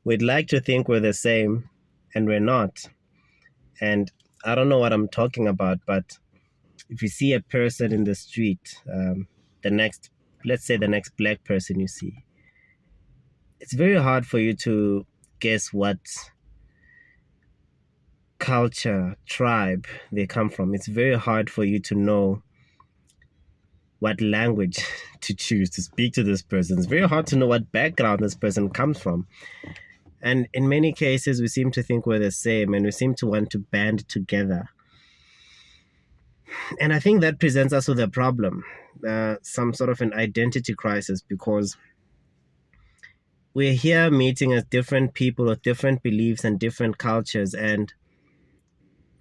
We'd like to think we're the same, and we're not. And I don't know what I'm talking about, but if you see a person in the street, the next, let's say the next black person you see, it's very hard for you to guess what culture, tribe they come from. It's very hard for you to know what language to choose to speak to this person. It's very hard to know what background this person comes from. And in many cases, we seem to think we're the same and we seem to want to band together. And I think that presents us with a problem, some sort of an identity crisis, because we're here meeting as different people with different beliefs and different cultures, and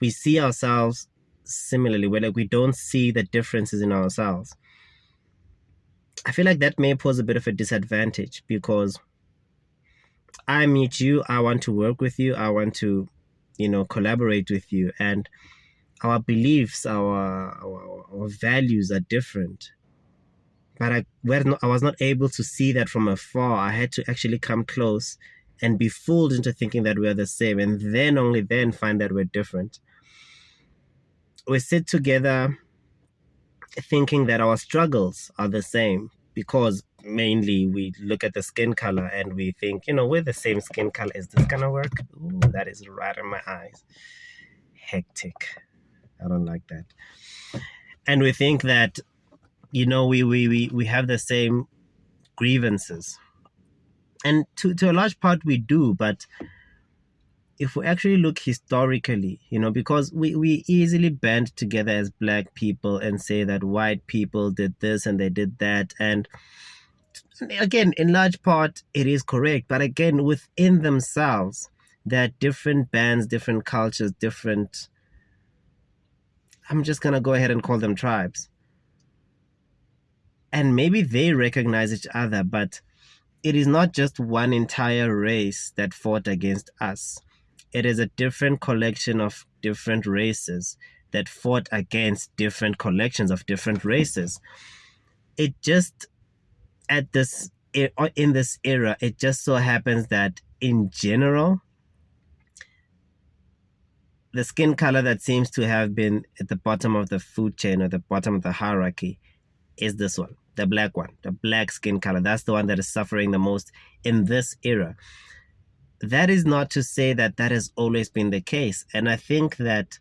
we see ourselves similarly. We're like, we don't see the differences in ourselves. I feel like that may pose a bit of a disadvantage because I meet you, I want to work with you, I want to, collaborate with you, and our beliefs, our values are different. But I was not able to see that from afar. I had to actually come close and be fooled into thinking that we're the same, and then only then find that we're different. We sit together thinking that our struggles are the same because mainly we look at the skin color and we think, we're the same skin color. Is this gonna work? Ooh, that is right in my eyes. Hectic. I don't like that. And we think that, we have the same grievances. And to a large part we do, but if we actually look historically, because we easily band together as black people and say that white people did this and they did that. And again, in large part, it is correct. But again, within themselves, there are different bands, different cultures, different. I'm just going to go ahead and call them tribes. And maybe they recognize each other, but it is not just one entire race that fought against us. It is a different collection of different races that fought against different collections of different races. It just, in this era, it just so happens that in general, the skin color that seems to have been at the bottom of the food chain or the bottom of the hierarchy is this one, the black one, the black skin color. That's the one that is suffering the most in this era. That is not to say that that has always been the case. And I think that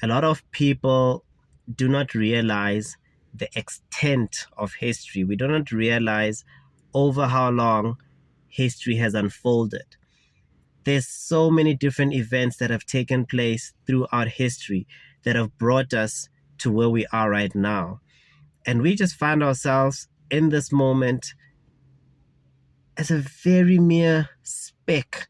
a lot of people do not realize the extent of history. We do not realize over how long history has unfolded. There's so many different events that have taken place throughout history that have brought us to where we are right now. And we just find ourselves in this moment as a very mere speck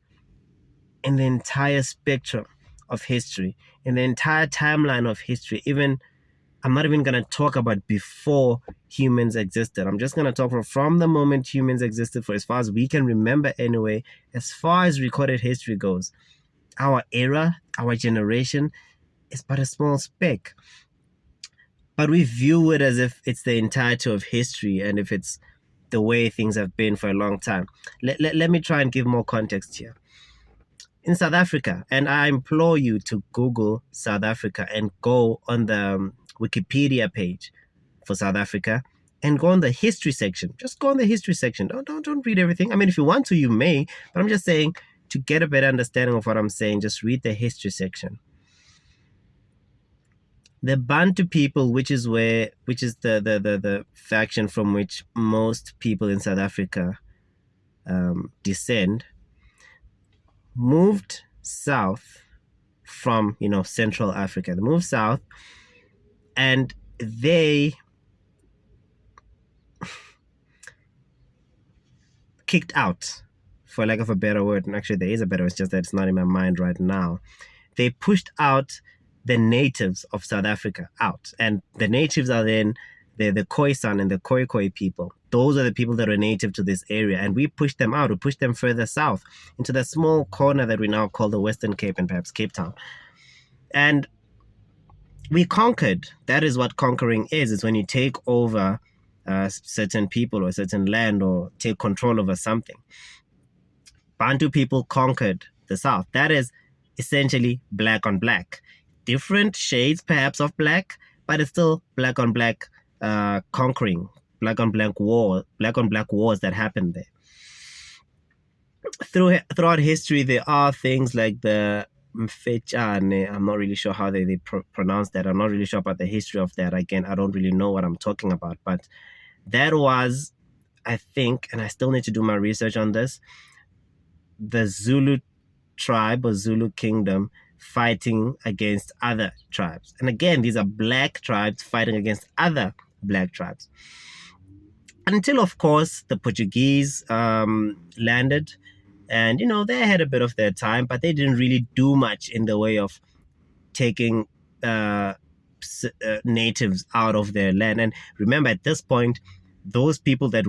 in the entire spectrum of history, in the entire timeline of history. Even, I'm not even going to talk about before humans existed. I'm just going to talk from the moment humans existed, for as far as we can remember anyway, as far as recorded history goes. Our era, our generation is but a small speck. But we view it as if it's the entirety of history and if it's the way things have been for a long time. Let me try and give more context here. In South Africa, and I implore you to Google South Africa and go on the Wikipedia page for South Africa and go on the history section. Just go on the history section. Don't read everything. I mean, if you want to, you may, but I'm just saying, to get a better understanding of what I'm saying, just read the history section. The Bantu people, which is the faction from which most people in South Africa descend, moved south from Central Africa. They moved south, and they kicked out, for lack of a better word. And actually, there is a better word. It's just that it's not in my mind right now. They pushed out the natives of South Africa out, and the natives are then the Khoisan and the Khoikhoi people. Those are the people that are native to this area, and we pushed them out. We pushed them further south into the small corner that we now call the Western Cape and perhaps Cape Town. And we conquered. That is what conquering is. It's when you take over certain people or certain land or take control over something. Bantu people conquered the South. That is essentially black on black. Different shades, perhaps, of black, but it's still black on black conquering, black on black wars that happened there. Throughout history, there are things like the Mfechane. I'm not really sure how they pronounce that. I'm not really sure about the history of that. Again, I don't really know what I'm talking about, but that was, I think, and I still need to do my research on this, the Zulu tribe or Zulu kingdom fighting against other tribes. And again, these are black tribes fighting against other black tribes. Until, of course, the Portuguese landed. And, they had a bit of their time, but they didn't really do much in the way of taking natives out of their land. And remember, at this point, those people that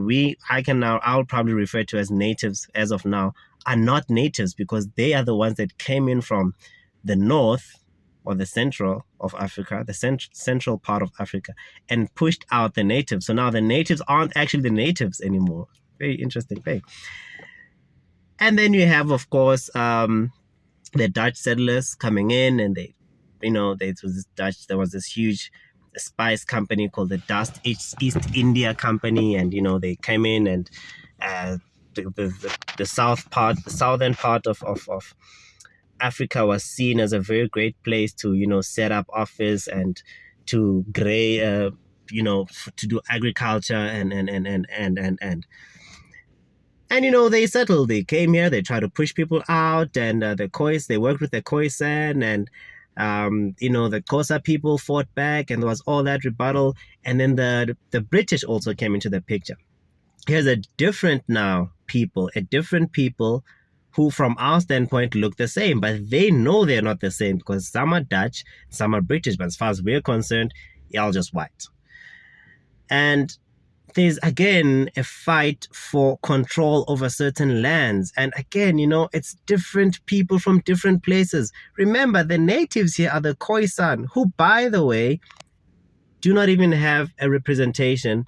I'll probably refer to as natives as of now, are not natives, because they are the ones that came in from the north or the central of Africa, the central part of Africa, and pushed out the natives. So now the natives aren't actually the natives anymore. Very interesting thing. And then you have, of course, the Dutch settlers coming in, and there was this huge spice company called the East India Company, and they came in, and the southern part of Africa was seen as a very great place to set up office and to to do agriculture and they settled. They came here. They tried to push people out, and they worked with the Khoisan, and the Xhosa people fought back, and there was all that rebuttal. And then the British also came into the picture. Here's a different people who, from our standpoint, look the same, but they know they're not the same, because some are Dutch, some are British, but as far as we're concerned, y'all just white. And there's, again, a fight for control over certain lands. And again, it's different people from different places. Remember, the natives here are the Khoisan, who, by the way, do not even have a representation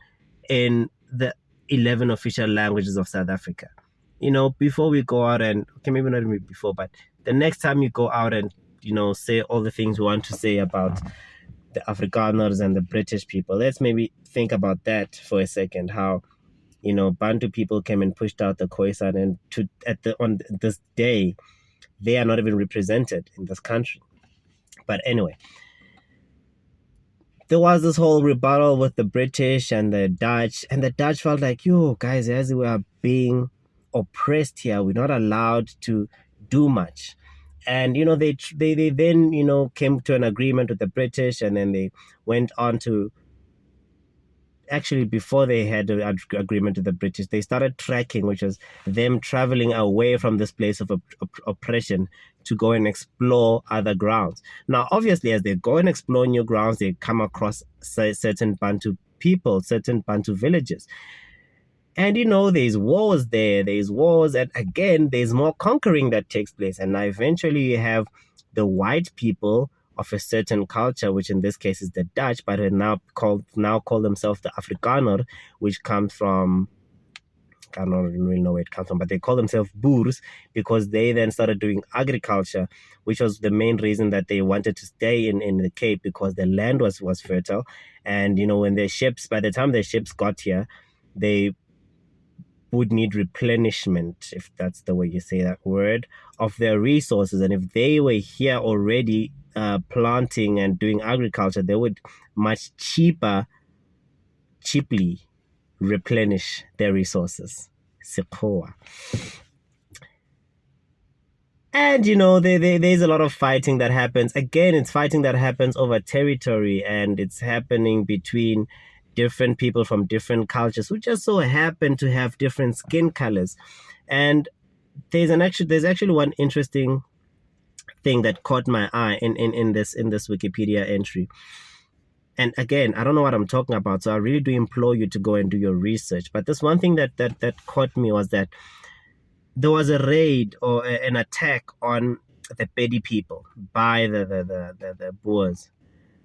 in the 11 official languages of South Africa. Before we go out and, okay, maybe not even before, but the next time you go out and, say all the things we want to say about the Afrikaners and the British people, let's maybe think about that for a second, how, Bantu people came and pushed out the Khoisan, and on this day, they are not even represented in this country. But anyway, there was this whole rebuttal with the British and the Dutch felt like, yo, guys, as we are being oppressed here, we're not allowed to do much. And, they then, came to an agreement with the British, and then they went on to, actually, before they had an agreement with the British, they started tracking, which was them traveling away from this place of oppression to go and explore other grounds. Now, obviously, as they go and explore new grounds, they come across certain Bantu people, certain Bantu villages. And, there's wars there, and again, there's more conquering that takes place. And now eventually you have the white people of a certain culture, which in this case is the Dutch, but are now call themselves the Afrikaner, which comes from, I don't really know where it comes from, but they call themselves Boers, because they then started doing agriculture, which was the main reason that they wanted to stay in the Cape, because the land was fertile. And, when by the time their ships got here, they would need replenishment, if that's the way you say that word, of their resources. And if they were here already planting and doing agriculture, they would much cheaply replenish their resources. Sepoa. And, there's a lot of fighting that happens. Again, it's fighting that happens over territory, and it's happening between different people from different cultures who just so happen to have different skin colors. And there's actually one interesting thing that caught my eye in this Wikipedia entry. And again, I don't know what I'm talking about, so I really do implore you to go and do your research. But this one thing that caught me was that there was a raid or an attack on the Pedi people by the Boers,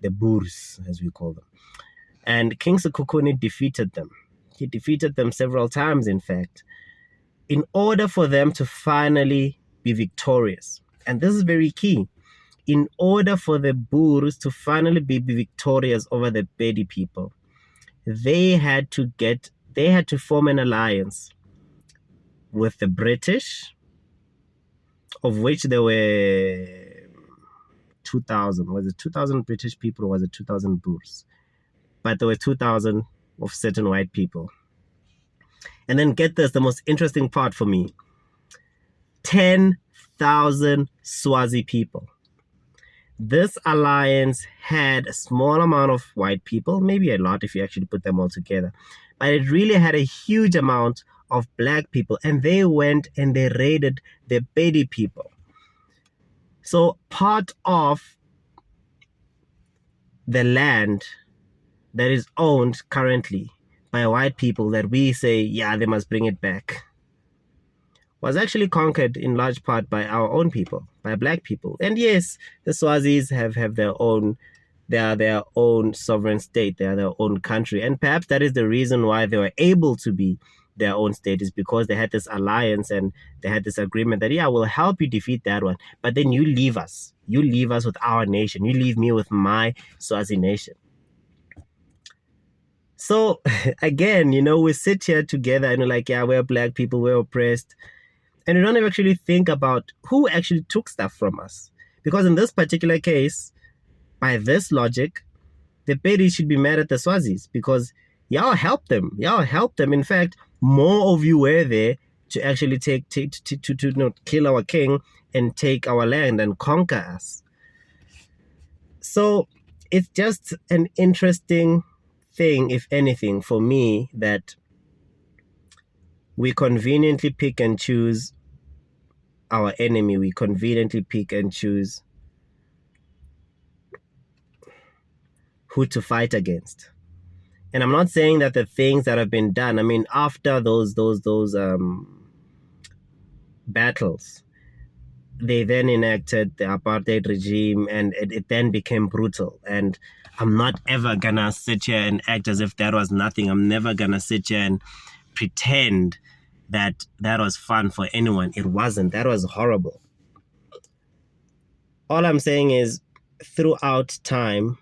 the Boers as we call them. And King Sekhukhune defeated them. He defeated them several times, in fact. in order for them to finally be victorious, and this is very key, in order for the Boers to finally be victorious over the Pedi people, they had to form an alliance with the British, of which there were 2,000. Was it 2,000 British people or was it 2,000 Boers? But there were 2,000 of certain white people. And then get this, the most interesting part for me, 10,000 Swazi people. This alliance had a small amount of white people, maybe a lot if you actually put them all together, but it really had a huge amount of black people, and they went and they raided the Pedi people. So part of the land that is owned currently by white people that we say, yeah, they must bring it back, was actually conquered in large part by our own people, by black people. And yes, the Swazis have their own, they are their own sovereign state, they are their own country. And perhaps that is the reason why they were able to be their own state, is because they had this alliance and they had this agreement that, yeah, we'll help you defeat that one, but then you leave us with our nation, you leave me with my Swazi nation. So again, we sit here together and we're like, yeah, we're black people, we're oppressed. And we don't actually think about who actually took stuff from us. Because in this particular case, by this logic, the Pedi should be mad at the Swazis because y'all helped them. In fact, more of you were there to actually to kill our king and take our land and conquer us. So it's just an interesting thing, if anything, for me, that we conveniently pick and choose our enemy. We conveniently pick and choose who to fight against. And I'm not saying that the things that have been done, I mean, after those battles, they then enacted the apartheid regime, and it then became brutal. And I'm not ever gonna sit here and act as if that was nothing. I'm never gonna sit here and pretend that was fun for anyone. It wasn't. That was horrible. All I'm saying is, throughout time,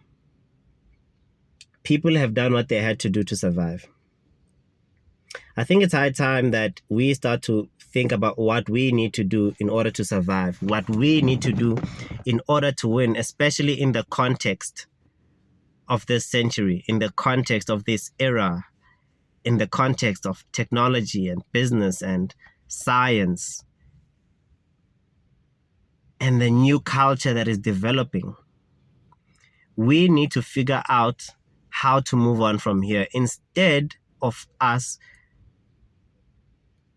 people have done what they had to do to survive. I think it's high time that we start to think about what we need to do in order to survive, what we need to do in order to win, especially in the context of this century, in the context of this era, in the context of technology and business and science and the new culture that is developing. We need to figure out how to move on from here instead of us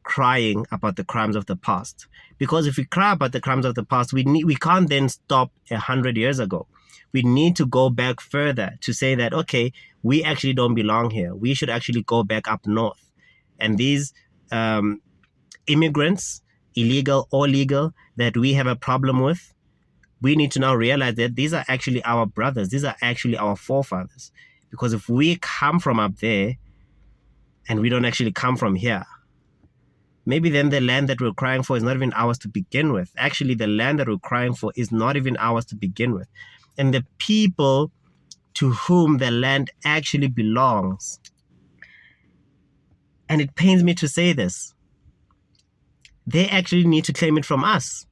crying about the crimes of the past. Because if we cry about the crimes of the past, we can't then stop 100 years ago. We need to go back further to say that, okay, we actually don't belong here. We should actually go back up north. And these immigrants, illegal or legal, that we have a problem with, we need to now realize that these are actually our brothers. These are actually our forefathers. Because if we come from up there and we don't actually come from here, maybe then the land that we're crying for is not even ours to begin with. Actually, the land that we're crying for is not even ours to begin with. And the people to whom the land actually belongs, and it pains me to say this, they actually need to claim it from us.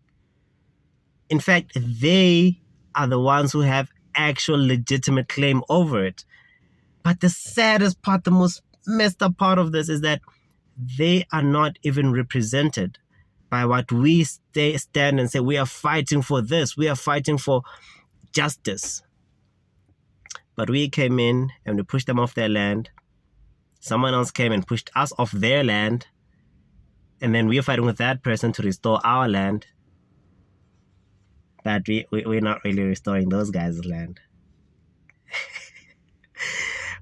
In fact, they are the ones who have actual legitimate claim over it. But the saddest part, the most messed up part of this is that they are not even represented by what we stand and say, we are fighting for this, we are fighting for justice. But we came in and we pushed them off their land. Someone else came and pushed us off their land. And then we're fighting with that person to restore our land. But we're not really restoring those guys' land.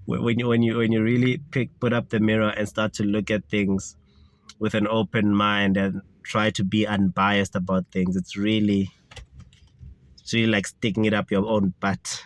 When you really put up the mirror and start to look at things with an open mind and try to be unbiased about things, it's really like sticking it up your own butt.